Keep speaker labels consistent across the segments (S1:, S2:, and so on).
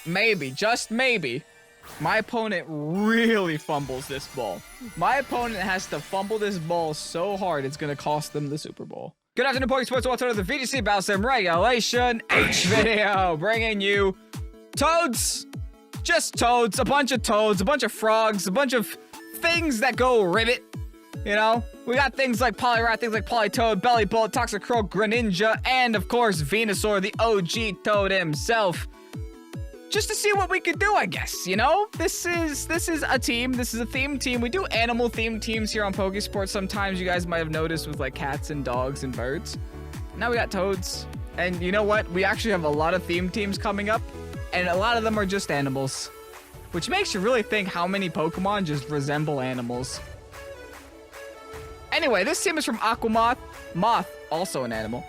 S1: maybe, just maybe, my opponent really fumbles this ball. My opponent has to fumble this ball so hard it's going to cost them the Super Bowl. Good afternoon, Pokesports. Welcome to the VGC Battle Sim Regulation H video. Bringing you toads. Just toads. A bunch of toads. A bunch of frogs. A bunch of things that go ribbit. You know? We got things like Poliwrath, things like Politoed, Belly Bullet, Toxicroak, Greninja, and of course, Venusaur, the OG toad himself. Just to see what we could do, I guess, you know? This is a team. This is a themed team. We do animal-themed teams here on Pokesports. Sometimes you guys might have noticed with, like, cats and dogs and birds. Now we got toads. And you know what? We actually have a lot of themed teams coming up, and a lot of them are just animals. Which makes you really think how many Pokemon just resemble animals. Anyway, this team is from Aquamoth. Moth, also an animal.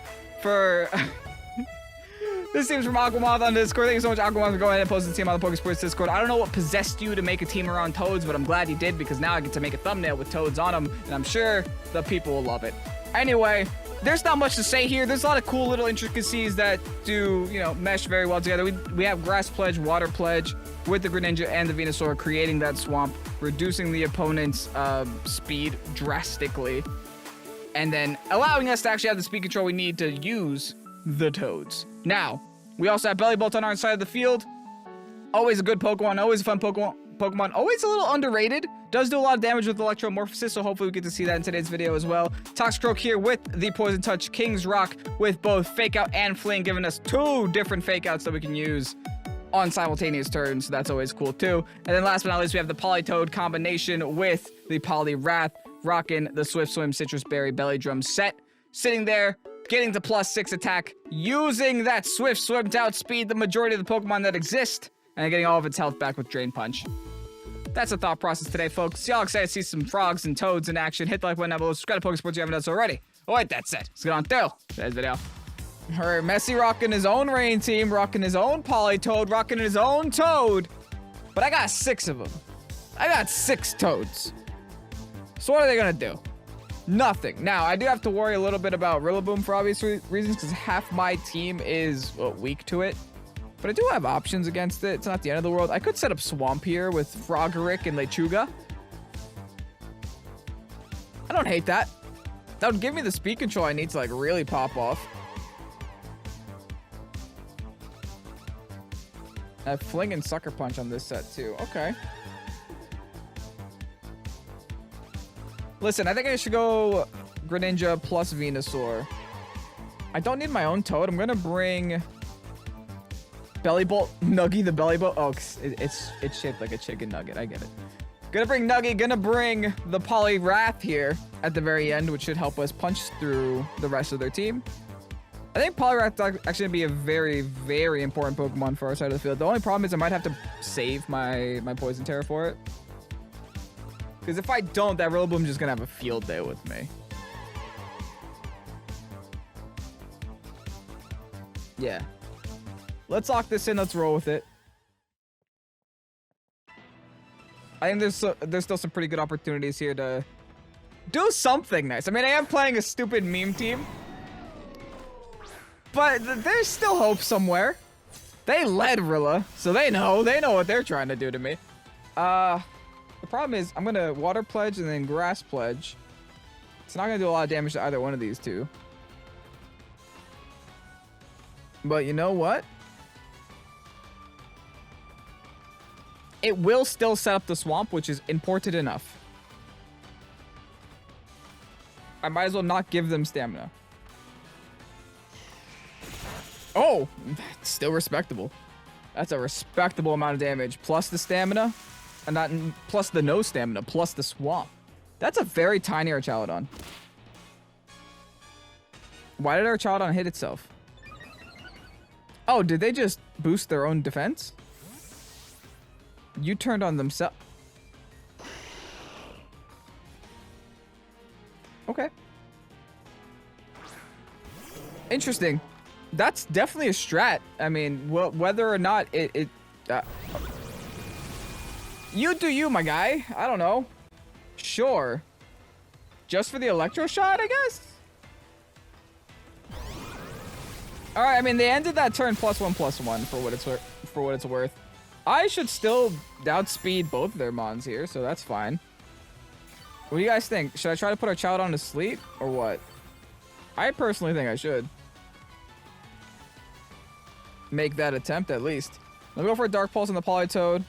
S1: This team's from Aquamoth on Discord. Thank you so much, Aquamoth, for going ahead and posting the team on the Pokesports Discord. I don't know what possessed you to make a team around toads, but I'm glad you did because now I get to make a thumbnail with toads on them, and I'm sure the people will love it. Anyway, there's not much to say here. There's a lot of cool little intricacies that do, you know, mesh very well together. We have Grass Pledge, Water Pledge with the Greninja and the Venusaur, creating that swamp, reducing the opponent's speed drastically, and then allowing us to actually have the speed control we need to use the toads. Now, we also have Belly Bolt on our side of the field. Always a good Pokemon, always a fun Pokemon, always a little underrated. Does do a lot of damage with Electromorphosis, so hopefully we get to see that in today's video as well. Toxicroak here with the Poison Touch, King's Rock with both Fake Out and Fling, giving us two different Fake Outs that we can use on simultaneous turns, so that's always cool too. And then last but not least, we have the Politoed combination with the Poliwrath, rocking the Swift Swim, Citrus Berry, Belly Drum set, sitting there, getting to +6 attack, using that Swift Swim to outspeed the majority of the Pokemon that exist, and getting all of its health back with Drain Punch. That's the thought process today, folks. Y'all excited to see some frogs and toads in action? Hit the like button down below, subscribe to Pokesports if you haven't done so already. Alright, that's it. Let's get on through today's video. Alright, Messi rocking his own Rain Team, rocking his own Politoed, rocking his own Toad. But I got 6 of them. I got 6 Toads. So what are they gonna do? Nothing. Now, I do have to worry a little bit about Rillaboom for obvious reasons, because half my team is weak to it. But I do have options against it. It's not the end of the world. I could set up Swamp here with Frogerick and Lechuga. I don't hate that. That would give me the speed control I need to, like, really pop off. I have Fling and Sucker Punch on this set, too. Okay. Listen, I think I should go Greninja plus Venusaur. I don't need my own Toad. I'm gonna bring Belly Bolt, Nuggy the Belly Bolt. Oh, it's shaped like a chicken nugget. I get it. Gonna bring Nuggy. Gonna bring the Poliwrath here at the very end, which should help us punch through the rest of their team. I think Poliwrath is actually gonna be a very, very important Pokemon for our side of the field. The only problem is I might have to save my Poison Terror for it. Because if I don't, that Rillaboom's just gonna have a field day with me. Yeah. Let's lock this in. Let's roll with it. I think there's still some pretty good opportunities here to do something nice. I mean, I am playing a stupid meme team, but there's still hope somewhere. They led Rilla, so they know what they're trying to do to me. The problem is I'm gonna Water Pledge and then Grass Pledge. It's not gonna do a lot of damage to either one of these two. But you know what? It will still set up the swamp, which is important enough. I might as well not give them stamina. Oh, that's still respectable. That's a respectable amount of damage. Plus the stamina, and not plus the no stamina, plus the swamp. That's a very tiny Archaludon. Why did Archaludon hit itself? Oh, did they just boost their own defense? You turned on themselves. Okay. Interesting. That's definitely a strat. I mean, whether or not you do you, my guy. I don't know. Sure. Just for the Electro Shot, I guess? Alright, I mean, they ended that turn +1/+1 for what it's worth. for what it's worth. I should still outspeed both of their mons here, so that's fine. What do you guys think? Should I try to put our child on to sleep or what? I personally think I should. Make that attempt at least. Let me go for a Dark Pulse on the Politoed.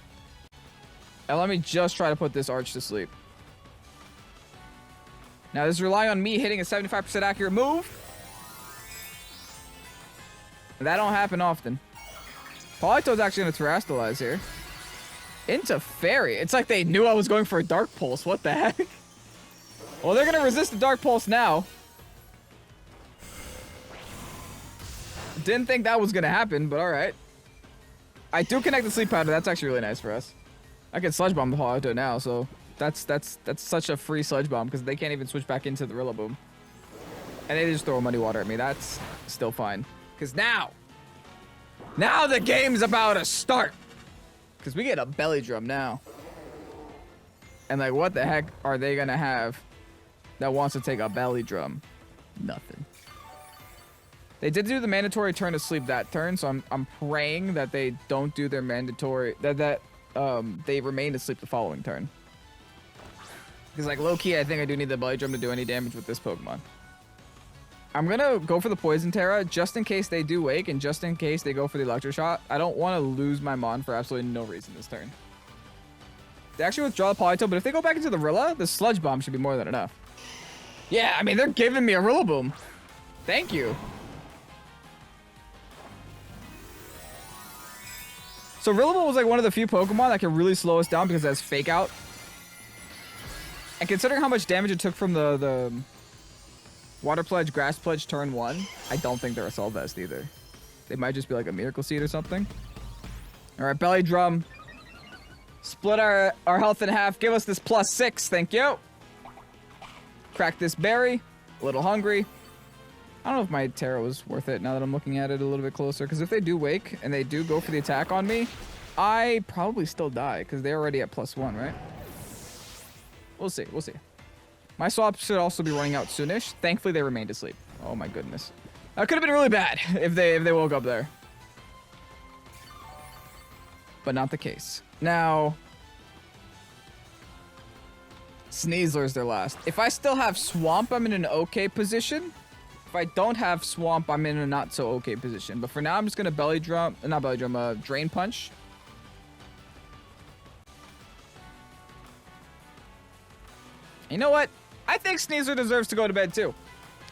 S1: And let me just try to put this Arch to sleep. Now this is relying on me hitting a 75% accurate move. That don't happen often. Politoed's actually going to Terrastalize here. Into Fairy. It's like they knew I was going for a Dark Pulse. What the heck? Well, they're going to resist the Dark Pulse now. Didn't think that was going to happen, but alright. I do connect the Sleep Powder. That's actually really nice for us. I can Sludge Bomb the Politoed now, so that's such a free Sludge Bomb because they can't even switch back into the Rillaboom. And they just throw Muddy Water at me. That's still fine. Because now the game's about to start. Because we get a Belly Drum now. And like, what the heck are they going to have that wants to take a Belly Drum? Nothing. They did do the mandatory turn to sleep that turn, so I'm praying that they don't do their mandatory, that they remain asleep the following turn. Because like low-key, I think I do need the Belly Drum to do any damage with this Pokemon. I'm going to go for the Poison Terra just in case they do wake and just in case they go for the Electro Shot. I don't want to lose my Mon for absolutely no reason this turn. They actually withdraw the Politoed, but if they go back into the Rilla, the Sludge Bomb should be more than enough. Yeah, I mean, they're giving me a Rillaboom. Thank you. So Rillaboom was like one of the few Pokemon that can really slow us down because it has Fake Out. And considering how much damage it took from the Water Pledge, Grass Pledge turn 1, I don't think they're Assault Vest either. They might just be like a Miracle Seed or something. Alright, Belly Drum. Split our health in half. Give us this +6, thank you. Crack this berry. A little hungry. I don't know if my Terra was worth it now that I'm looking at it a little bit closer. Because if they do wake and they do go for the attack on me, I probably still die because they're already at +1, right? We'll see. We'll see. My swaps should also be running out soonish. Thankfully, they remained asleep. Oh my goodness. That could have been really bad if they woke up there. But not the case. Now, Sneasler's their last. If I still have Swamp, I'm in an okay position. If I don't have Swamp, I'm in a not so okay position. But for now, I'm just gonna Drain Punch. You know what? I think Sneasler deserves to go to bed too.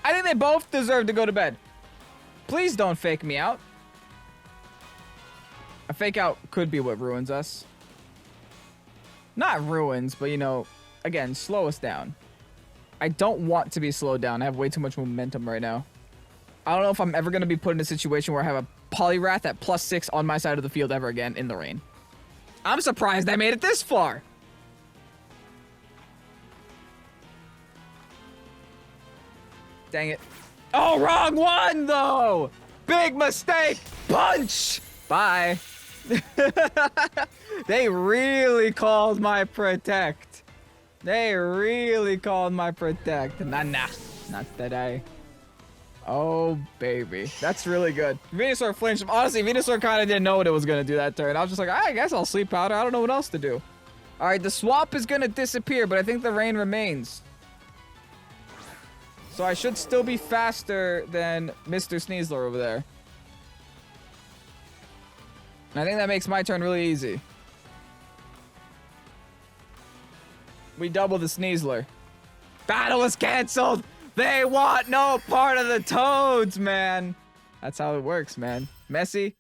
S1: I think they both deserve to go to bed. Please don't fake me out. A Fake Out could be what ruins us. Not ruins, but you know, again, slow us down. I don't want to be slowed down. I have way too much momentum right now. I don't know if I'm ever going to be put in a situation where I have a Poliwrath at +6 on my side of the field ever again in the rain. I'm surprised I made it this far. Dang it. Oh, wrong one, though. Big mistake. Punch. Bye. They really called my Protect. They really called my Protect. Nah, not today. Oh, baby. That's really good. Venusaur flinched. Honestly, Venusaur kind of didn't know what it was going to do that turn. I was just like, I guess I'll Sleep Powder. I don't know what else to do. All right, the Swamp is going to disappear, but I think the rain remains. So I should still be faster than Mr. Sneasler over there. And I think that makes my turn really easy. We double the Sneasler. Battle is canceled. They want no part of the Toads, man. That's how it works, man. Messi,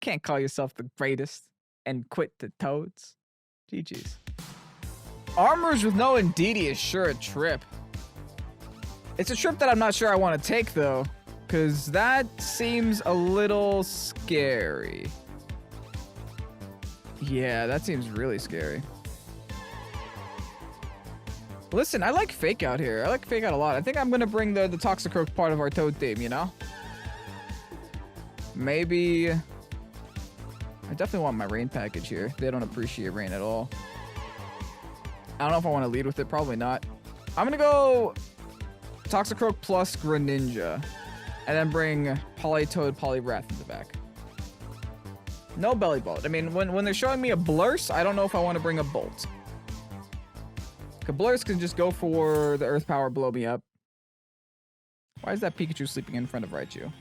S1: can't call yourself the greatest and quit the Toads. GG's. Armors with no Indeedee is sure a trip. It's a trip that I'm not sure I want to take, though, because that seems a little scary. Yeah, that seems really scary. Listen, I like Fake Out here. I like Fake Out a lot. I think I'm going to bring the Toxicroak part of our Toad theme, you know? Maybe... I definitely want my Rain package here. They don't appreciate Rain at all. I don't know if I want to lead with it. Probably not. I'm going to go Toxicroak plus Greninja. And then bring Politoed, Poliwrath in the back. No belly bolt. I mean, when they're showing me a blurse, I don't know if I want to bring a bolt. A blurse can just go for the earth power, blow me up. Why is that Pikachu sleeping in front of Raichu?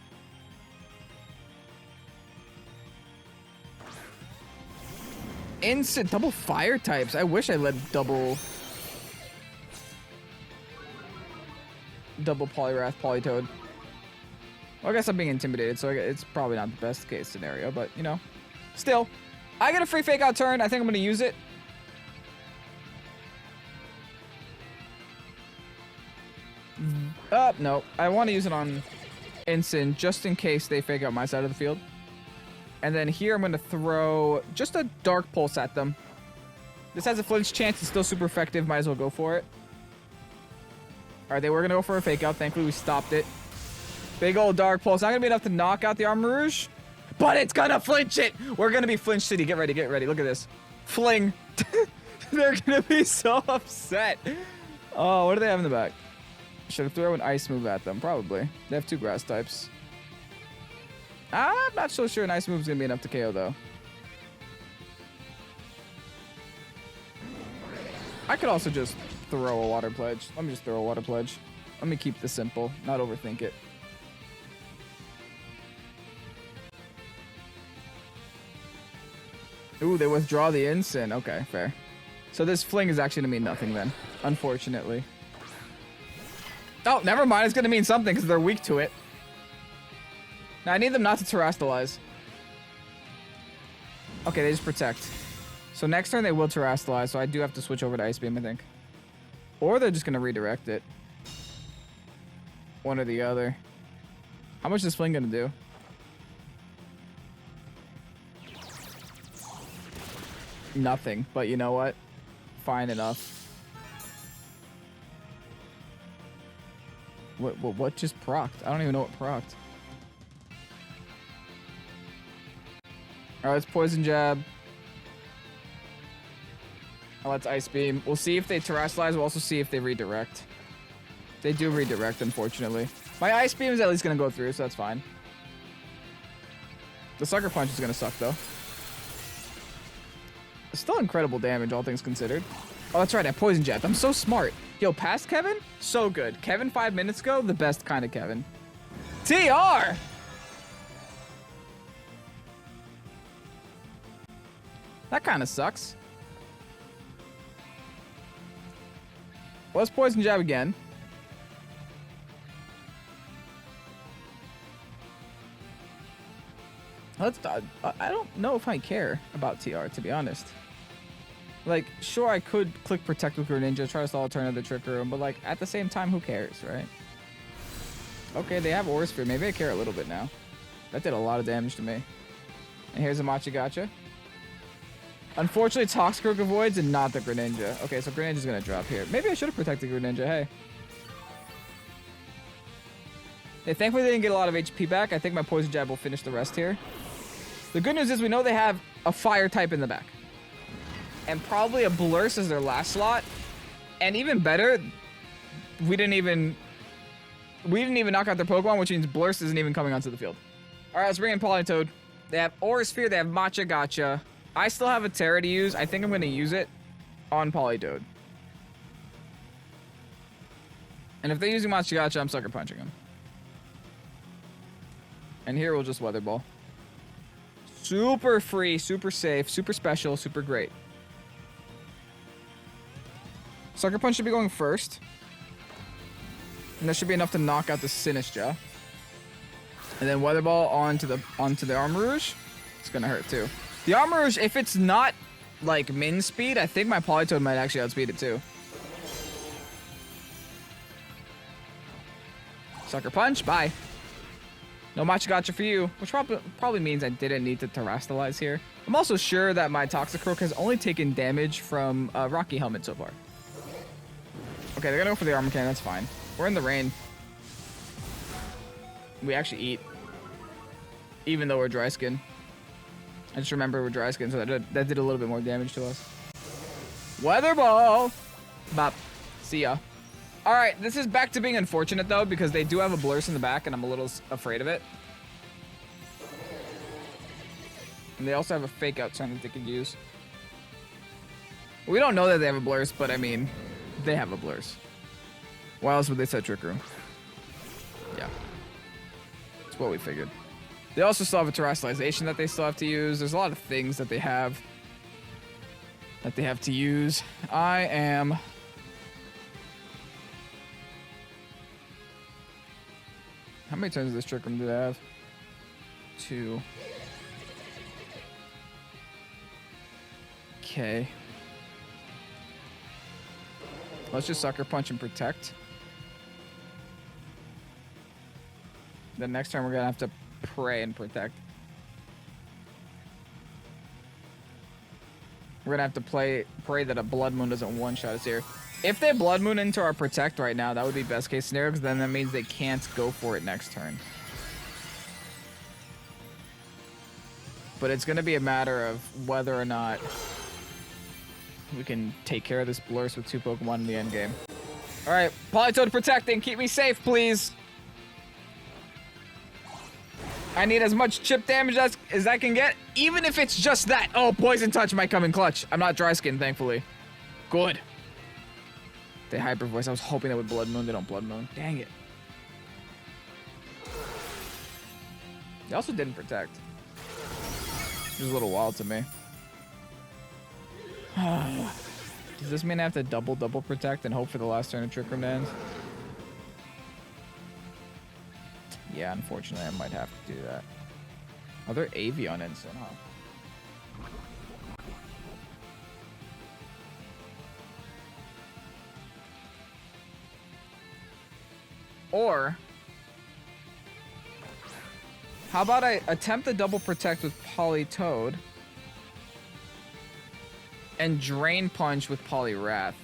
S1: Instant double fire types. I wish I led double Poliwrath, Politoed. Well, I guess I'm being intimidated, so it's probably not the best case scenario, but you know, still, I get a free fake out turn. I think I'm gonna use it. No, I want to use it on Ensign just in case they fake out my side of the field. And then here I'm going to throw just a Dark Pulse at them. This has a flinch chance. It's still super effective. Might as well go for it. All right, they were going to go for a fake out. Thankfully, we stopped it. Big old Dark Pulse. Not going to be enough to knock out the Armor Rouge, but it's going to flinch it. We're going to be Flinch City. Get ready, get ready. Look at this. Fling. They're going to be so upset. Oh, what do they have in the back? Should have thrown an ice move at them. Probably. They have 2 grass types. I'm not so sure an ice move is going to be enough to KO, though. I could also just throw a Water Pledge. Let me just throw a Water Pledge. Let me keep this simple, not overthink it. Ooh, they withdraw the Ensign. Okay, fair. So this Fling is actually going to mean nothing then, unfortunately. Oh, never mind. It's going to mean something because they're weak to it. Now, I need them not to Terrastalize. Okay, they just protect. So next turn, they will Terrastalize, so I do have to switch over to Ice Beam, I think. Or they're just going to redirect it. One or the other. How much is Fling going to do? Nothing, but you know what? Fine enough. What just procced? I don't even know what procced. Alright, let's Poison Jab. Let's Ice Beam. We'll see if they Terrastalize. We'll also see if they redirect. They do redirect, unfortunately. My Ice Beam is at least going to go through, so that's fine. The Sucker Punch is going to suck, though. It's still incredible damage, all things considered. Oh, that's right. I Poison Jabbed. I'm so smart. Yo, past Kevin? So good. Kevin 5 minutes ago? The best kind of Kevin. TR! That kind of sucks. Well, let's Poison Jab again. I don't know if I care about TR, to be honest. Like, sure, I could click Protect with Greninja, try to stall a turn of the Trick Room, but, like, at the same time, who cares, right? Okay, they have Aura Sphere. Maybe I care a little bit now. That did a lot of damage to me. And here's a Machigacha. Unfortunately, Toxicroak avoids and not the Greninja. Okay, so Greninja's gonna drop here. Maybe I should have protected Greninja, hey. Yeah, thankfully they didn't get a lot of HP back. I think my Poison Jab will finish the rest here. The good news is we know they have a Fire type in the back. And probably a Blurse as their last slot. And even better, we didn't even knock out their Pokemon, which means Blurse isn't even coming onto the field. Alright, let's bring in Politoed. They have Aura Sphere, they have Machigacha. I still have a Terra to use. I think I'm going to use it on Politoed. And if they're using Machigacha, I'm Sucker Punching them. And here we'll just Weather Ball. Super free, super safe, super special, super great. Sucker Punch should be going first. And that should be enough to knock out the Sinistcha. And then Weather Ball onto the Armor Rouge. It's going to hurt too. The Armor Rouge, if it's not like min speed, I think my Politoed might actually outspeed it too. Sucker Punch, bye. No Machigacha for you, which probably means I didn't need to Terrastalize here. I'm also sure that my Toxicroak has only taken damage from Rocky Helmet so far. Okay, they're gonna go for the Armor Cannon, that's fine. We're in the rain. We actually eat. Even though we're dry skin. I just remember we're dry skin, so that did a little bit more damage to us. Weather Ball! Bop. See ya. Alright, this is back to being unfortunate, though, because they do have a Blurse in the back, and I'm a little afraid of it. And they also have a fake out turn that they could use. We don't know that they have a blurs, but I mean, they have a blurs. Why else would they set Trick Room? Yeah. That's what we figured. They also still have a terrestrialization that they still have to use. There's a lot of things that they have to use. I am... How many turns does this Trick Room do they have? 2. Okay. Let's just Sucker Punch and Protect. Then next turn we're gonna have to Pray and Protect. We're gonna have to pray that a Blood Moon doesn't one-shot us here. If they Blood Moon into our Protect right now, that would be best case scenario, because then that means they can't go for it next turn. But it's gonna be a matter of whether or not we can take care of this Blurs with 2 Pokemon in the end game. Alright, Politoed protecting. Keep me safe, please. I need as much chip damage as I can get, even if it's just that. Oh, Poison Touch might come in clutch. I'm not Dry Skin, thankfully. Good. They Hyper Voice. I was hoping they would Blood Moon. They don't Blood Moon. Dang it. They also didn't Protect. Which is a little wild to me. Does this mean I have to double Protect and hope for the last turn of Trick Room to end? Yeah, unfortunately, I might have to do that. Oh, they're Avion Instant, huh? Or, how about I attempt the double Protect with Politoed and Drain Punch with Poliwrath?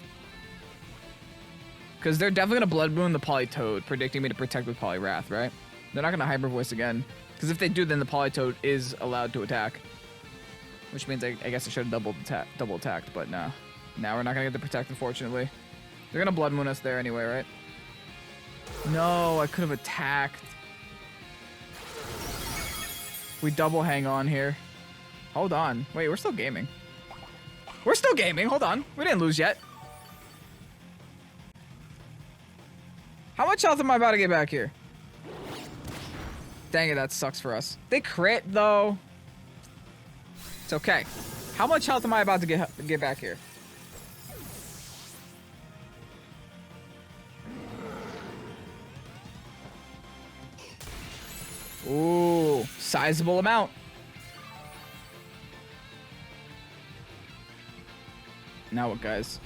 S1: Because they're definitely going to Blood Moon the Politoed, predicting me to Protect with Poliwrath, right? They're not going to Hyper Voice again. Because if they do, then the Politoed is allowed to attack. Which means I guess I should have double attacked, but no. Now we're not going to get the Protect, unfortunately. They're going to Blood Moon us there anyway, right? No, I could have attacked. We double hang on here. Hold on. Wait, we're still gaming. We're still gaming. Hold on. We didn't lose yet. How much health am I about to get back here? Dang it, that sucks for us. They crit, though. It's okay. How much health am I about to get back here? Ooh, sizable amount. Now what, guys?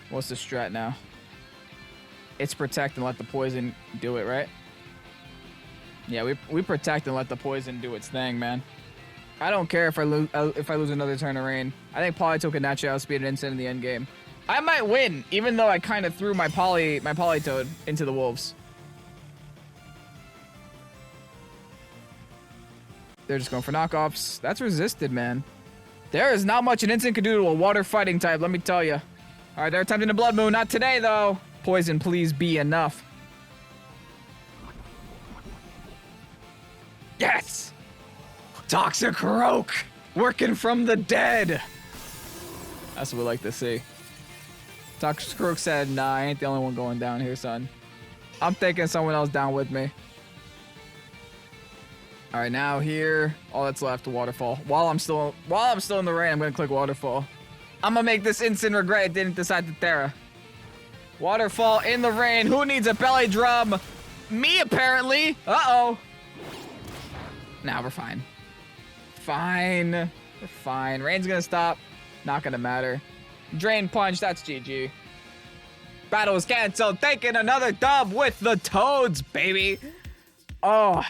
S1: What's the strat now? It's Protect and let the Poison do it, right? Yeah, we Protect and let the Poison do its thing, man. I don't care if I lose another turn of rain. I think Politoed can naturally outspeed an Instant in the end game. I might win, even though I kind of threw my Politoed into the wolves. They're just going for knockoffs. That's resisted, man. There is not much an Instant could do to a water fighting type, let me tell you. All right, they're attempting a Blood Moon. Not today, though. Poison, please be enough. Yes! Toxic Roke! Working from the dead! That's what we like to see. Toxic Roke said, nah, I ain't the only one going down here, son. I'm taking someone else down with me. Alright, now here, all that's left, Waterfall. While I'm still in the rain, I'm gonna click Waterfall. I'm gonna make this instant regret I didn't decide to Thera. Waterfall in the rain. Who needs a belly drum? Me, apparently. Uh-oh. Nah, we're fine. Fine. We're fine. Rain's gonna stop. Not gonna matter. Drain Punch. That's GG. Battle is canceled. Taking another dub with the Toads, baby. Oh.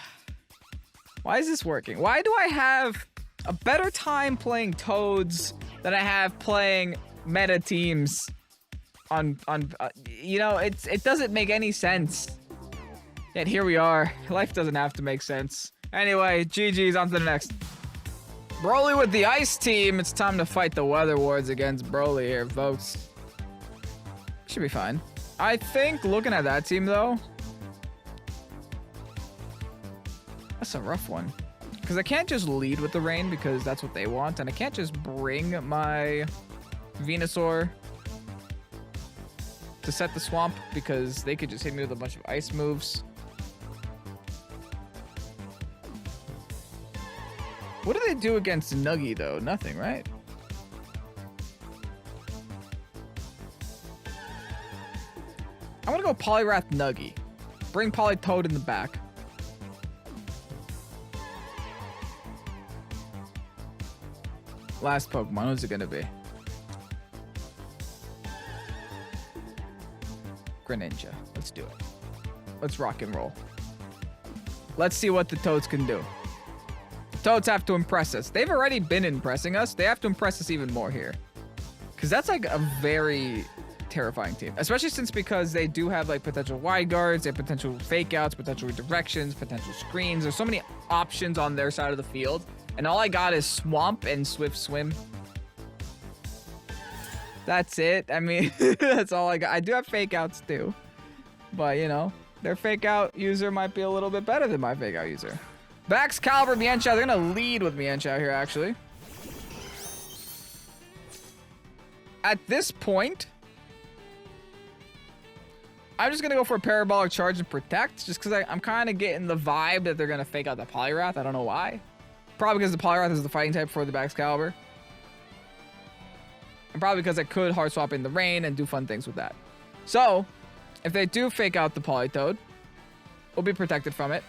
S1: Why is this working? Why do I have a better time playing Toads than I have playing meta teams? You know, it doesn't make any sense. Yet here we are. Life doesn't have to make sense. Anyway, GG's, on to the next. Broly with the Ice team. It's time to fight the Weather Wards against Broly here, folks. Should be fine. I think, looking at that team, though, that's a rough one. Because I can't just lead with the rain because that's what they want. And I can't just bring my Venusaur to set the swamp because they could just hit me with a bunch of ice moves. What do they do against Nuggy, though? Nothing, right? I'm gonna go Poliwrath Nuggy. Bring Politoed in the back. Last Pokemon, who's it gonna be? Greninja. Let's do it. Let's rock and roll. Let's see what the Toads can do. Toads have to impress us. They've already been impressing us. They have to impress us even more here. Because that's like a very terrifying team. Especially because they do have like potential wide guards, they have potential fake outs, potential redirections, potential screens. There's so many options on their side of the field. And all I got is Swamp and Swift Swim. That's it. I mean, that's all I got. I do have fake outs too. But, you know, their fake out user might be a little bit better than my fake out user. Baxcalibur, Mienshao. They're going to lead with Mienshao here, actually. At this point, I'm just going to go for a Parabolic Charge and Protect. Just because I'm kind of getting the vibe that they're going to fake out the Poliwrath. I don't know why. Probably because the Poliwrath is the fighting type for the Baxcalibur. And probably because I could hard swap in the rain and do fun things with that. So, if they do fake out the Politoed, we'll be protected from it.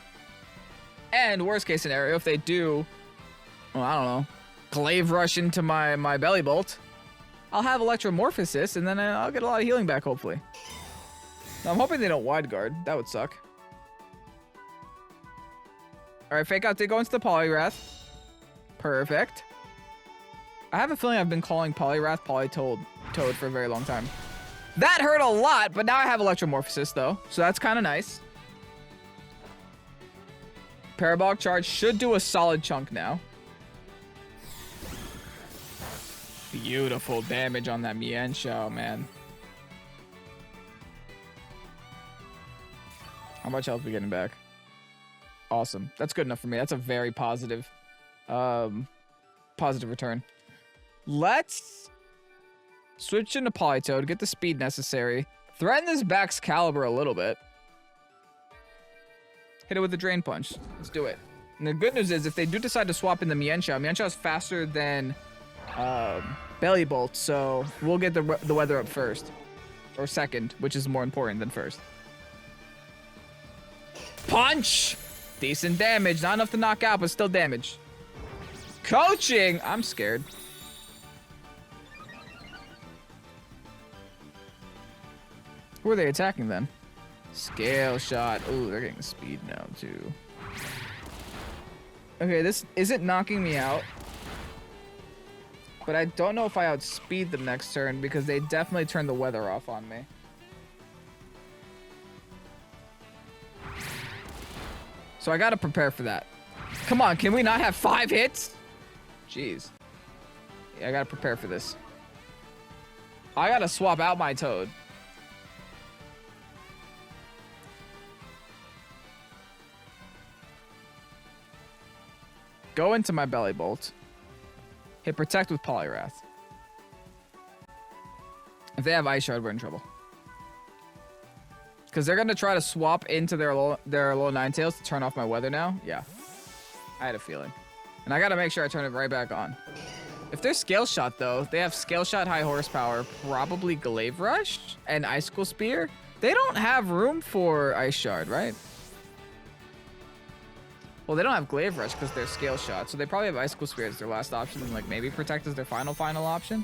S1: And worst case scenario, if they do, well, I don't know, Glaive Rush into my Belly Bolt, I'll have Electromorphosis, and then I'll get a lot of healing back, hopefully. Now, I'm hoping they don't Wide Guard. That would suck. Alright, fake out did go into the Poliwrath. Perfect. I have a feeling I've been calling Poliwrath Politoed for a very long time. That hurt a lot, but now I have Electromorphosis, though. So that's kind of nice. Parabolic Charge should do a solid chunk now. Beautiful damage on that Mienshao, man. How much health are we getting back? Awesome. That's good enough for me. That's a very positive return. Let's switch into Politoed, get the speed necessary, threaten this Baxcalibur a little bit. Hit it with the Drain Punch. Let's do it. And the good news is, if they do decide to swap in the Mienshao, Mienshao is faster than Belly Bolt, so we'll get the weather up first. Or second, which is more important than first. Punch! Decent damage. Not enough to knock out, but still damage. Coaching! I'm scared. Who are they attacking then? Scale Shot. Ooh, they're getting speed now too. Okay, this isn't knocking me out. But I don't know if I outspeed them next turn because they definitely turned the weather off on me. So I gotta prepare for that. Come on, can we not have 5 hits? Jeez. Yeah, I gotta prepare for this. I gotta swap out my Toad. Go into my Belly Bolt. Hit Protect with Poliwrath. If they have Ice Shard, we're in trouble. Because they're going to try to swap into their low Ninetales to turn off my weather now. Yeah. I had a feeling. And I got to make sure I turn it right back on. If they're Scale Shot, though, they have Scale Shot, High Horsepower, probably Glaive Rush, and Icicle Spear. They don't have room for Ice Shard, right? Well, they don't have Glaive Rush because they're Scale Shot, so they probably have Icicle Spear as their last option, and like maybe Protect as their final option.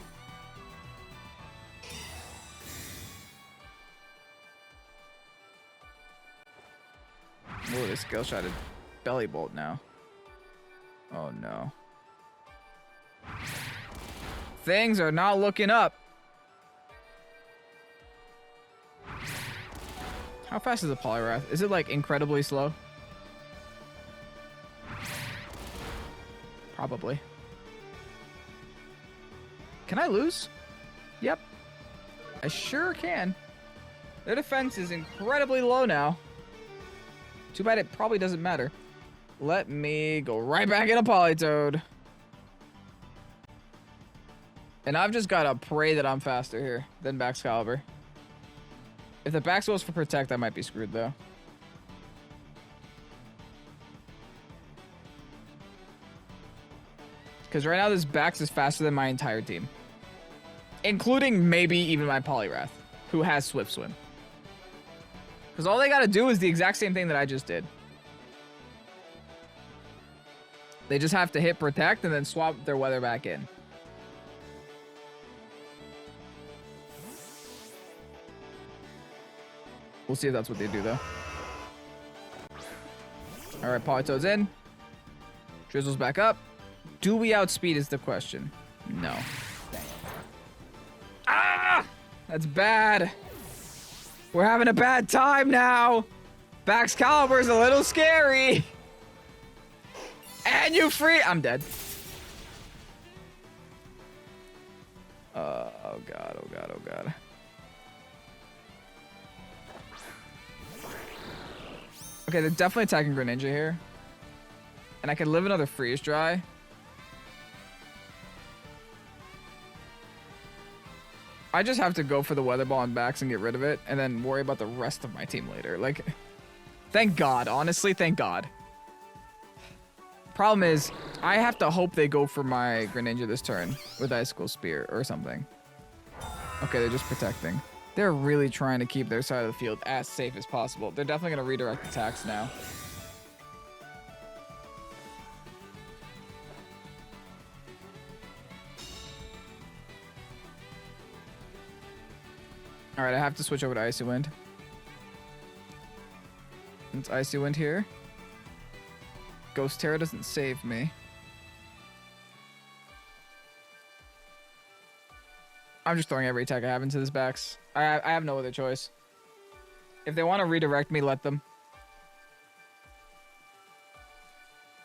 S1: Oh, they Scale Shotted Belly Bolt now. Oh no. Things are not looking up. How fast is a Poliwrath? Is it like incredibly slow? Probably. Can I lose? Yep. I sure can. Their defense is incredibly low now. Too bad it probably doesn't matter. Let me go right back in a Politoed. And I've just gotta pray that I'm faster here than Baxcalibur. If the Bax goes for Protect, I might be screwed though. Because right now this Bax is faster than my entire team. Including maybe even my Poliwrath, who has Swift Swim. Because all they gotta do is the exact same thing that I just did. They just have to hit Protect and then swap their weather back in. We'll see if that's what they do, though. All right, Politoed's in. Drizzle's back up. Do we outspeed is the question. No. Ah! That's bad. We're having a bad time now. Baxcalibur's a little scary. And you free. I'm dead. Oh, God. Oh, God. Oh, God. Okay, they're definitely attacking Greninja here. And I could live another Freeze Dry. I just have to go for the Weather Ball and Bax and get rid of it. And then worry about the rest of my team later. Like, thank God. Honestly, thank God. Problem is, I have to hope they go for my Greninja this turn with Icicle Spear or something. Okay, they're just protecting. They're really trying to keep their side of the field as safe as possible. They're definitely going to redirect attacks now. All right, I have to switch over to Icy Wind. It's Icy Wind here. Ghost Terror doesn't save me. I'm just throwing every attack I have into this Bax. I have no other choice. If they want to redirect me, let them.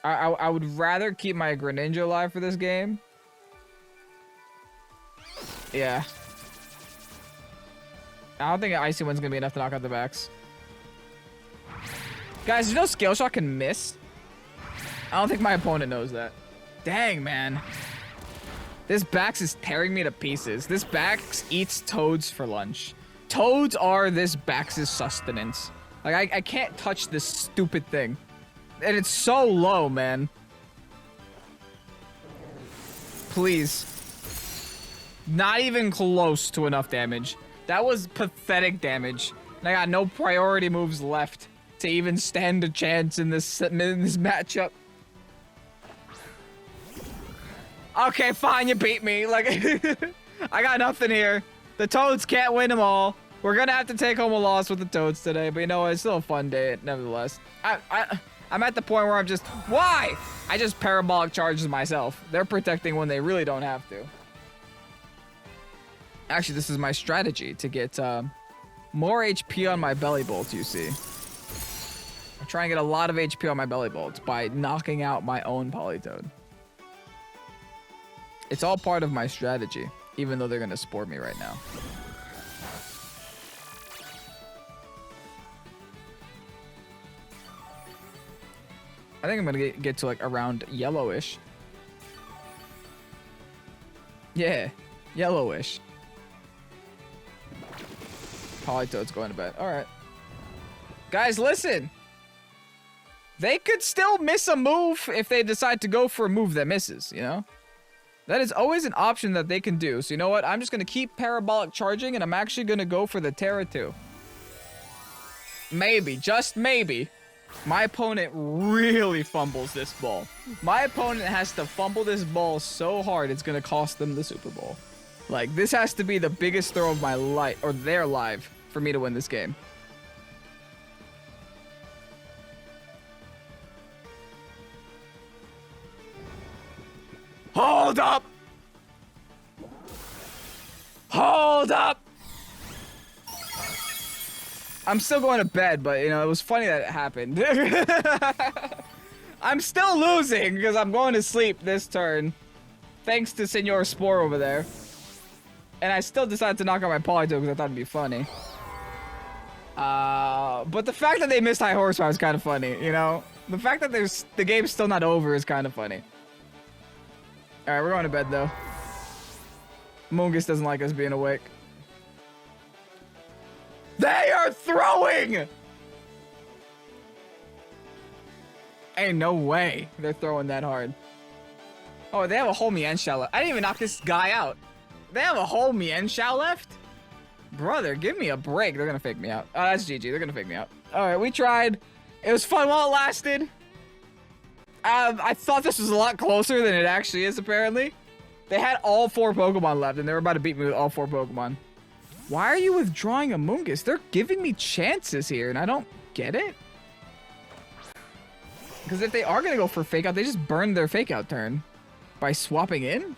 S1: I would rather keep my Greninja alive for this game. Yeah. I don't think an Icy Wind's going to be enough to knock out the Bax. Guys, you know Scale Shot can miss? I don't think my opponent knows that. Dang, man. This Bax is tearing me to pieces. This Bax eats toads for lunch. Toads are this Bax's sustenance. Like, I can't touch this stupid thing. And it's so low, man. Please. Not even close to enough damage. That was pathetic damage. And I got no priority moves left to even stand a chance in this matchup. Okay, fine, you beat me. Like, I got nothing here. The Toads can't win them all. We're gonna have to take home a loss with the Toads today, but you know what? It's still a fun day, nevertheless. I'm at the point where I'm just, why? I just parabolic charges myself. They're protecting when they really don't have to. Actually, this is my strategy to get more HP on my belly bolts, you see. I'm trying to get a lot of HP on my belly bolts by knocking out my own Politoed. It's all part of my strategy, even though they're going to spore me right now. I think I'm going to get to like around yellowish. Yeah, yellowish. Politoed's going to bed. All right. Guys, listen. They could still miss a move if they decide to go for a move that misses, you know? That is always an option that they can do. So you know what? I'm just going to keep parabolic charging, and I'm actually going to go for the Terra 2. Maybe, just maybe, my opponent really fumbles this ball. My opponent has to fumble this ball so hard it's going to cost them the Super Bowl. Like, this has to be the biggest throw of my life, or their life, for me to win this game. Hold up! Hold up! I'm still going to bed, but, you know, it was funny that it happened. I'm still losing because I'm going to sleep this turn. Thanks to Senor Spore over there. And I still decided to knock out my Politoed because I thought it'd be funny. But the fact that they missed high horsepower is kind of funny, you know? The fact that the game's still not over is kind of funny. All right, we're going to bed though. Mungus doesn't like us being awake. They are throwing! Ain't no way they're throwing that hard. Oh, they have a whole Mienshao left. I didn't even knock this guy out. They have a whole Mienshao left? Brother, give me a break. They're gonna fake me out. Oh, that's GG. They're gonna fake me out. All right, we tried. It was fun while it lasted. I thought this was a lot closer than it actually is, apparently. They had all 4 Pokemon left, and they were about to beat me with all 4 Pokemon. Why are you withdrawing a Mungus? They're giving me chances here, and I don't get it. Because if they are going to go for Fake Out, they just burned their Fake Out turn by swapping in?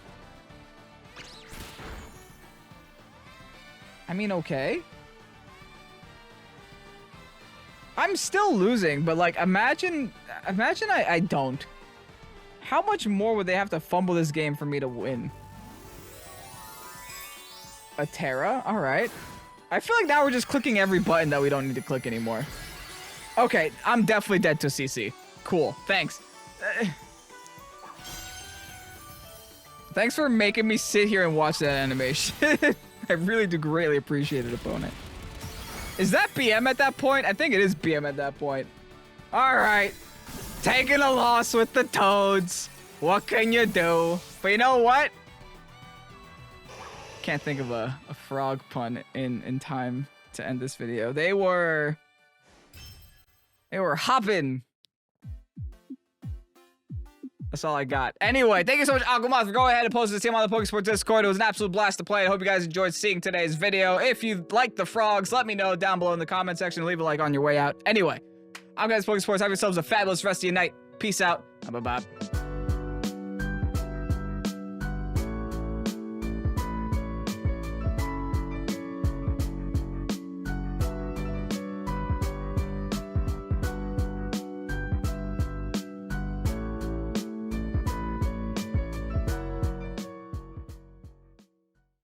S1: I mean, okay. I'm still losing, but like, imagine I don't. How much more would they have to fumble this game for me to win? A Terra? All right. I feel like now we're just clicking every button that we don't need to click anymore. Okay, I'm definitely dead to CC. Cool, thanks. Thanks for making me sit here and watch that animation. I really do greatly appreciate it, opponent. Is that BM at that point? I think it is BM at that point. All right. Taking a loss with the Toads. What can you do? But you know what? Can't think of a frog pun in time to end this video. They were hopping. That's all I got. Anyway, thank you so much, Aquamoth, for going ahead and posting this team on the Pokesports Discord. It was an absolute blast to play. I hope you guys enjoyed seeing today's video. If you like the frogs, let me know down below in the comment section. Leave a like on your way out. Anyway, I'm guys Pokesports. Have yourselves a fabulous rest of your night. Peace out. Bye-bye.